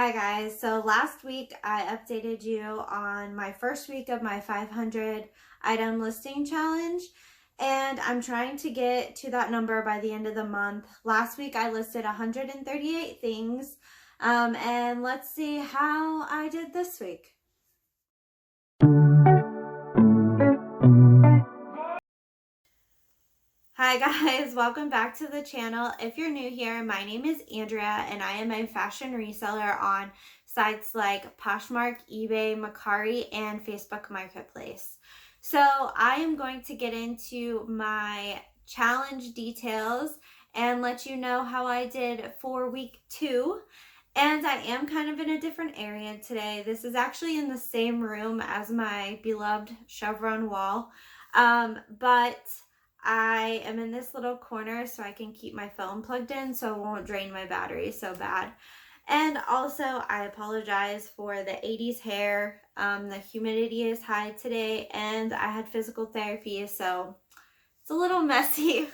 Hi guys, so last week I updated you on my first week of my 500 item listing challenge, and I'm trying to get to that number by the end of the month. Last week I listed 138 things, and let's see how I did this week. Hi guys, welcome back to the channel. If you're new here, my name is Andrea and I am a fashion reseller on sites like Poshmark, eBay, Mercari, and Facebook Marketplace. So I am going to get into my challenge details and let you know how I did for week 2. And I am kind of in a different area today. This is actually in the same room as my beloved chevron wall, but I am in this little corner so I can keep my phone plugged in so it won't drain my battery so bad. And also, I apologize for the 80s hair. The humidity is high today and I had physical therapy, so it's a little messy.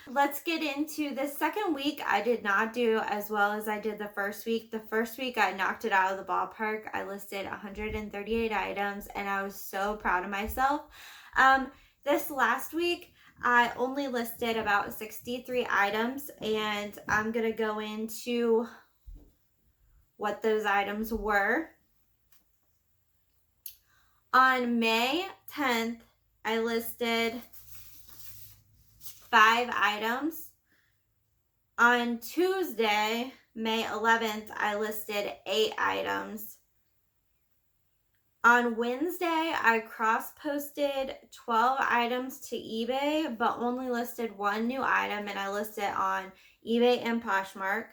Let's get into the second week. I did not do as well as I did the first week. The first week I knocked it out of the ballpark. I listed 138 items and I was so proud of myself. This last week, I only listed about 63 items, and I'm going to go into what those items were. On May 10th, I listed 5 items. On Tuesday, May 11th, I listed 8 items. On Wednesday, I cross-posted 12 items to eBay, but only listed 1 new item, and I listed on eBay and Poshmark.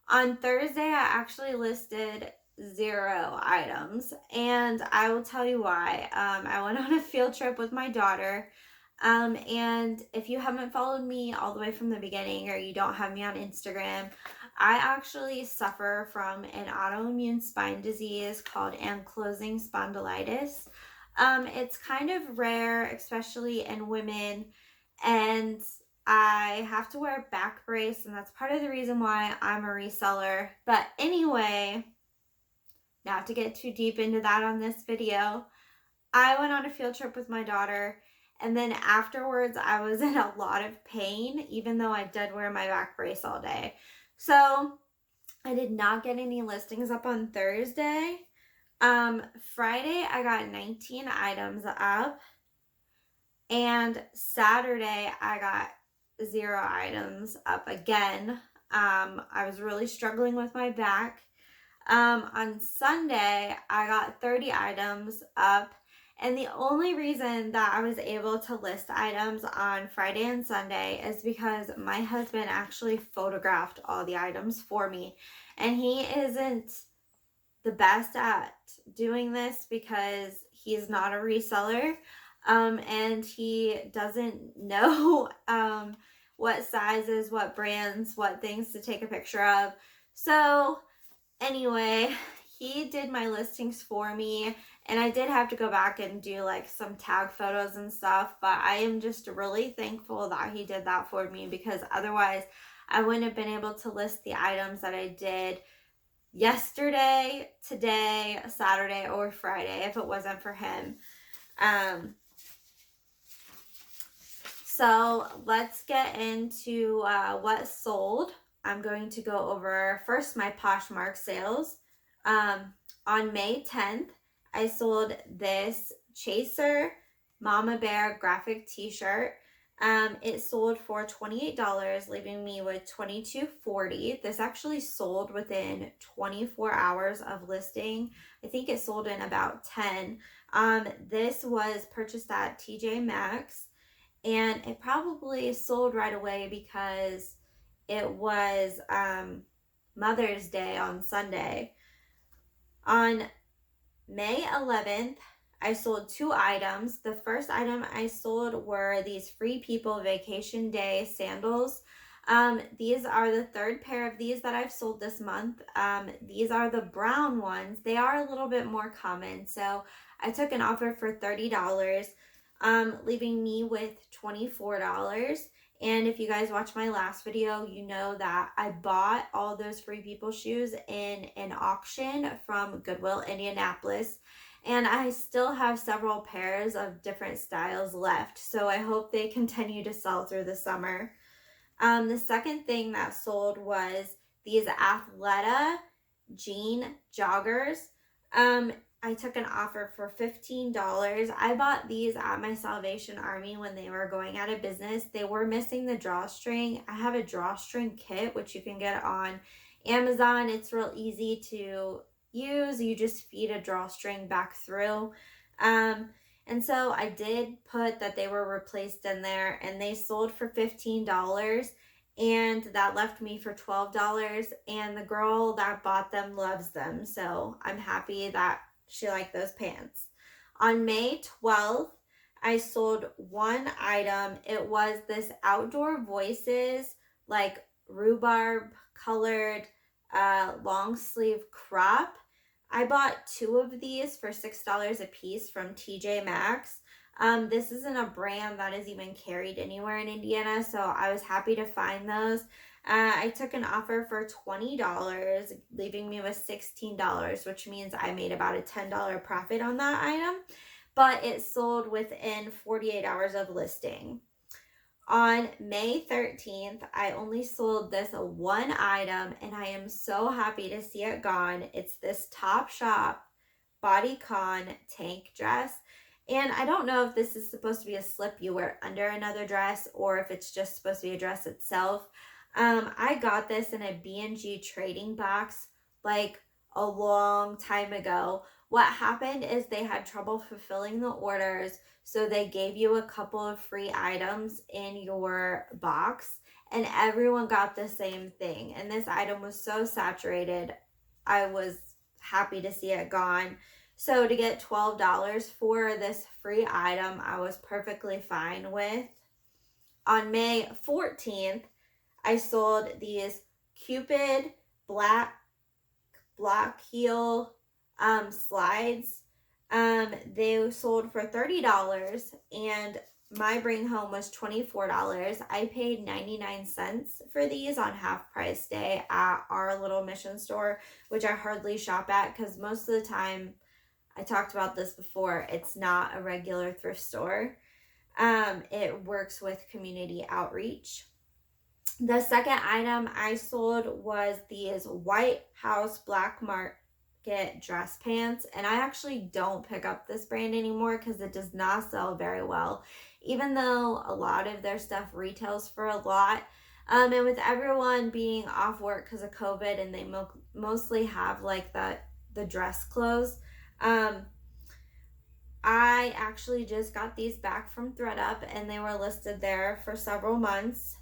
On Thursday, I actually listed 0 items, and I will tell you why. I went on a field trip with my daughter, and if you haven't followed me all the way from the beginning or you don't have me on Instagram, I actually suffer from an autoimmune spine disease called ankylosing spondylitis. It's kind of rare, especially in women, and I have to wear a back brace, and that's part of the reason why I'm a reseller. But anyway, not to get too deep into that on this video, I went on a field trip with my daughter, and then afterwards I was in a lot of pain, even though I did wear my back brace all day. So I did not get any listings up on Thursday. Friday I got 19 items up, and Saturday I got 0 items up again. I was really struggling with my back. On Sunday I got 30 items up. And the only reason that I was able to list items on Friday and Sunday is because my husband actually photographed all the items for me. And he isn't the best at doing this because he's not a reseller. And he doesn't know what sizes, what brands, what things to take a picture of. So anyway, he did my listings for me, and I did have to go back and do like some tag photos and stuff, but I am just really thankful that he did that for me, because otherwise I wouldn't have been able to list the items that I did yesterday, today, Saturday, or Friday if it wasn't for him. So let's get into what sold. I'm going to go over first my Poshmark sales. On May 10th, I sold this Chaser Mama Bear graphic t-shirt. It sold for $28, leaving me with $22.40. This actually sold within 24 hours of listing. I think it sold in about 10. This was purchased at TJ Maxx, and it probably sold right away because it was Mother's Day on Sunday. On May 11th, I sold 2 items. The first item I sold were these Free People Vacation Day sandals. These are the 3rd pair of these that I've sold this month. These are the brown ones. They are a little bit more common, so I took an offer for $30, leaving me with $24. And if you guys watch my last video, you know that I bought all those Free People shoes in an auction from Goodwill, Indianapolis. And I still have several pairs of different styles left. So I hope they continue to sell through the summer. The second thing that sold was these Athleta jean joggers. I took an offer for $15. I bought these at my Salvation Army when they were going out of business. They were missing the drawstring. I have a drawstring kit, which you can get on Amazon. It's real easy to use. You just feed a drawstring back through. And so I did put that they were replaced in there, and they sold for $15, and that left me for $12, and the girl that bought them loves them. So I'm happy that she liked those pants. On May 12th, I sold one item. It was this Outdoor Voices, like rhubarb colored long sleeve crop. I bought two of these for $6 a piece from TJ Maxx. This isn't a brand that is even carried anywhere in Indiana, so I was happy to find those. I took an offer for $20, leaving me with $16, which means I made about a $10 profit on that item, but it sold within 48 hours of listing. On May 13th, I only sold this one item, and I am so happy to see it gone. It's this Topshop bodycon tank dress. And I don't know if this is supposed to be a slip you wear under another dress or if it's just supposed to be a dress itself. I got this in a B&G trading box like a long time ago. What happened is they had trouble fulfilling the orders, so they gave you a couple of free items in your box, and everyone got the same thing. And this item was so saturated, I was happy to see it gone. So to get $12 for this free item, I was perfectly fine with. On May 14th, I sold these Cupid black heel slides. They sold for $30, and my bring home was $24. I paid 99 cents for these on half price day at our little Mission store, which I hardly shop at because most of the time, I talked about this before, it's not a regular thrift store. It works with community outreach. The second item I sold was these White House Black Market dress pants, and I actually don't pick up this brand anymore because it does not sell very well, even though a lot of their stuff retails for a lot. And with everyone being off work because of COVID, and they mostly have like the dress clothes, I actually just got these back from ThredUp, and they were listed there for several months.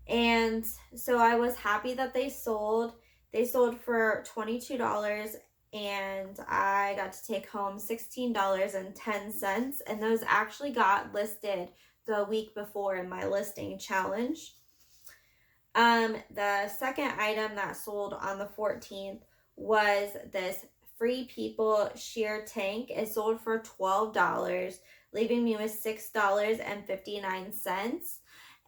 And so I was happy that they sold. They sold for $22, and I got to take home $16.10. And those actually got listed the week before in my listing challenge. The second item that sold on the 14th was this Free People sheer tank. It sold for $12, leaving me with $6.59.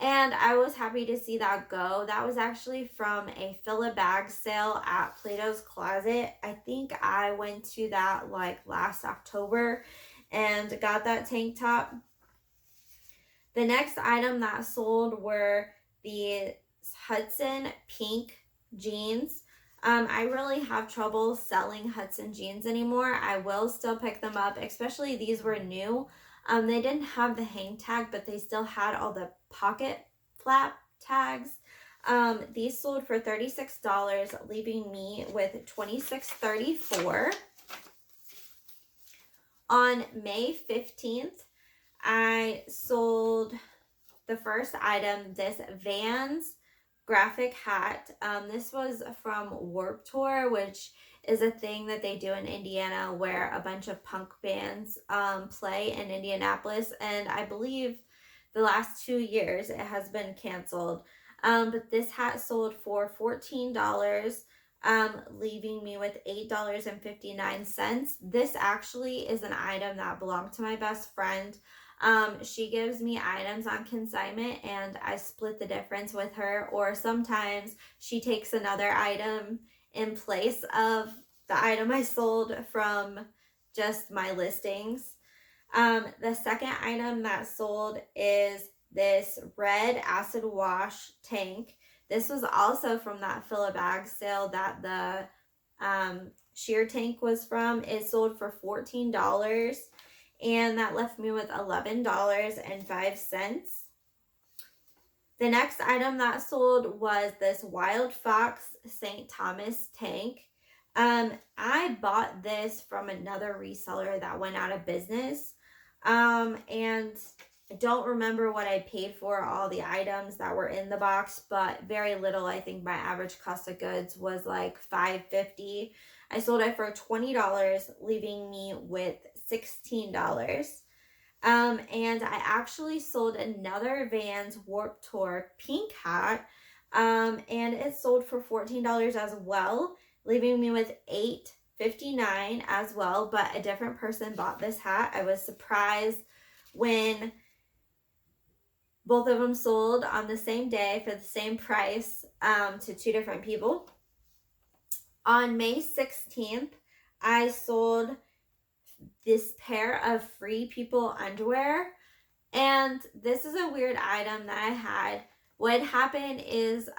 And I was happy to see that go. That was actually from a fill a bag sale at Plato's Closet. I think I went to that like last October and got that tank top. The next item that sold were the Hudson pink jeans. I really have trouble selling Hudson jeans anymore. I will still pick them up, especially these were new. They didn't have the hang tag, but they still had all the pocket flap tags. These sold for $36, leaving me with $26.34. On May 15th, I sold the first item, this Vans graphic hat. This was from Warped Tour, which is a thing that they do in Indiana where a bunch of punk bands play in Indianapolis, and I believe the last 2 years it has been canceled. But this hat sold for $14, leaving me with $8.59. This actually is an item that belonged to my best friend. She gives me items on consignment and I split the difference with her, or sometimes she takes another item in place of the item I sold from just my listings. The second item that sold is this red acid wash tank. This was also from that fill a bag sale that the sheer tank was from. It sold for $14 and that left me with $11.05. The next item that sold was this Wild Fox St. Thomas tank. I bought this from another reseller that went out of business. And I don't remember what I paid for all the items that were in the box, but very little. I think my average cost of goods was like $5.50. I sold it for $20, leaving me with $16. And I actually sold another Vans Warped Tour pink hat, and it sold for $14 as well, leaving me with $8.59 as well, but a different person bought this hat. I was surprised when both of them sold on the same day for the same price to two different people. On May 16th, I sold this pair of Free People underwear, and this is a weird item that I had. What happened is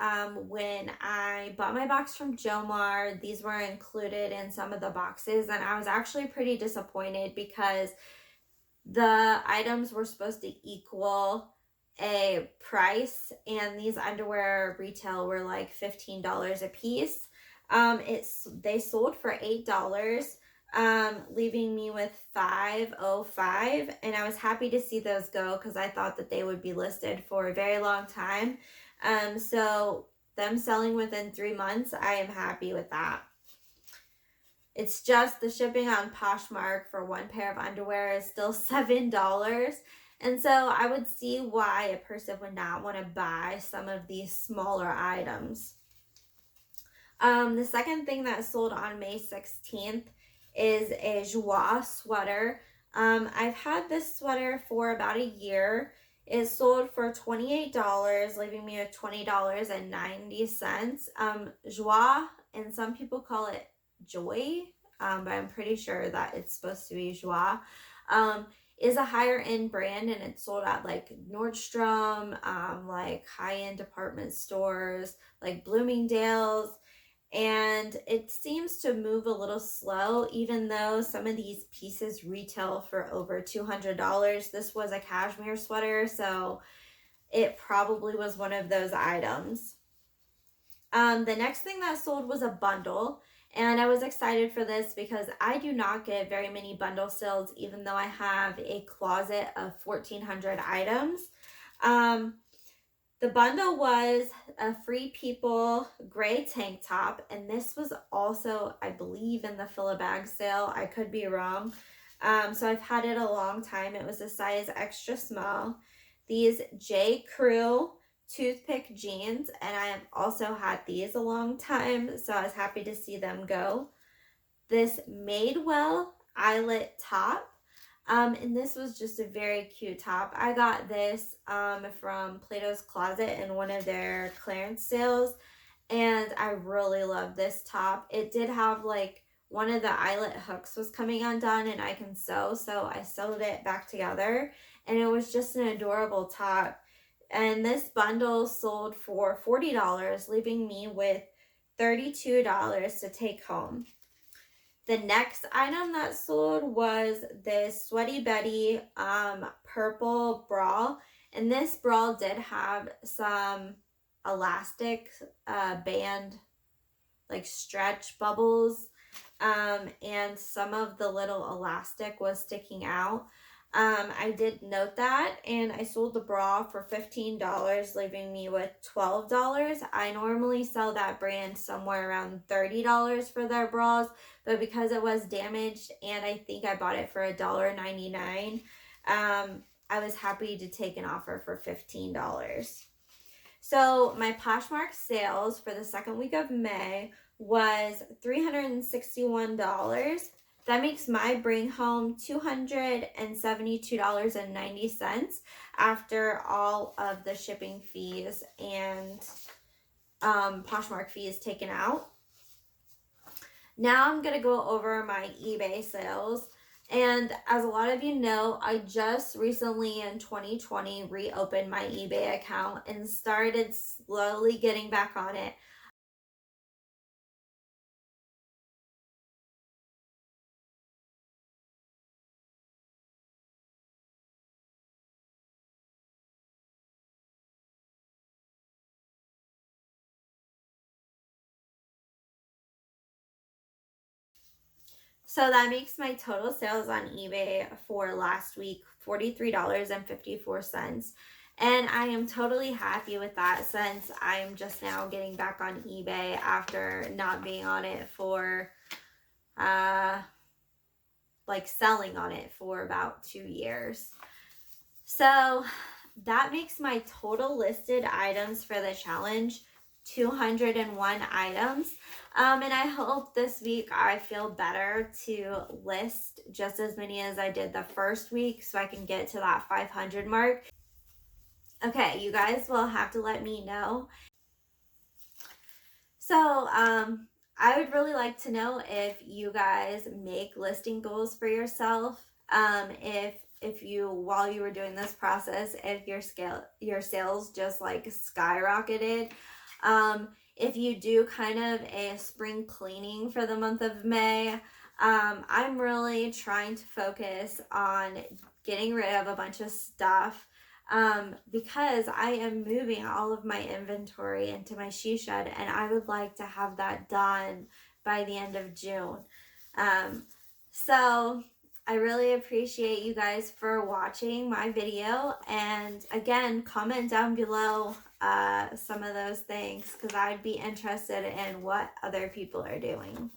when I bought my box from Jomar, these were included in some of the boxes, and I was actually pretty disappointed because the items were supposed to equal a price, and these underwear retail were like $15 a piece. They sold for $8, leaving me with $5.05, and I was happy to see those go because I thought that they would be listed for a very long time. So them selling within 3 months, I am happy with that. It's just the shipping on Poshmark for one pair of underwear is still $7. And so I would see why a person would not want to buy some of these smaller items. The second thing that sold on May 16th is a Joie Sweater. I've had this sweater for about a year. It sold for $28, leaving me with $20.90. Joie, and some people call it Joy, but I'm pretty sure that it's supposed to be Joie, is a higher end brand, and it's sold at like Nordstrom, like high end department stores, like Bloomingdale's. And it seems to move a little slow, even though some of these pieces retail for over $200. This was a cashmere sweater, so it probably was one of those items. The next thing that sold was a bundle, and I was excited for this because I do not get very many bundle sales, even though I have a closet of 1,400 items. The bundle was a Free People gray tank top, and this was also, I believe, in the fill a bag sale. I could be wrong. So I've had it a long time. It was a size extra small. These J. Crew toothpick jeans, and I have also had these a long time, so I was happy to see them go. This Madewell Eyelet top. And this was just a very cute top. I got this from Plato's Closet in one of their clearance sales, and I really love this top. It did have like one of the eyelet hooks was coming undone, and I can sew, so I sewed it back together, and it was just an adorable top. And this bundle sold for $40, leaving me with $32 to take home. The next item that sold was this Sweaty Betty purple bra. And this bra did have some elastic band, like stretch bubbles. And some of the little elastic was sticking out. I did note that, and I sold the bra for $15, leaving me with $12. I normally sell that brand somewhere around $30 for their bras, but because it was damaged and I think I bought it for $1.99, I was happy to take an offer for $15. So my Poshmark sales for the second week of May was $361. That makes my bring home $272.90 after all of the shipping fees and Poshmark fees taken out. Now I'm going to go over my eBay sales. And as a lot of you know, I just recently in 2020 reopened my eBay account and started slowly getting back on it. So that makes my total sales on eBay for last week $43.54. And I am totally happy with that since I'm just now getting back on eBay after not being on it for, like selling on it for about 2 years. So that makes my total listed items for the challenge 201 items. And I hope this week I feel better to list just as many as I did the first week so I can get to that 500 mark. Okay, you guys will have to let me know. So, I would really like to know if you guys make listing goals for yourself. If you, while you were doing this process, if your sales just like skyrocketed. If you do kind of a spring cleaning for the month of May, I'm really trying to focus on getting rid of a bunch of stuff because I am moving all of my inventory into my she shed, and I would like to have that done by the end of June. So I really appreciate you guys for watching my video, and again, comment down below some of those things because I'd be interested in what other people are doing.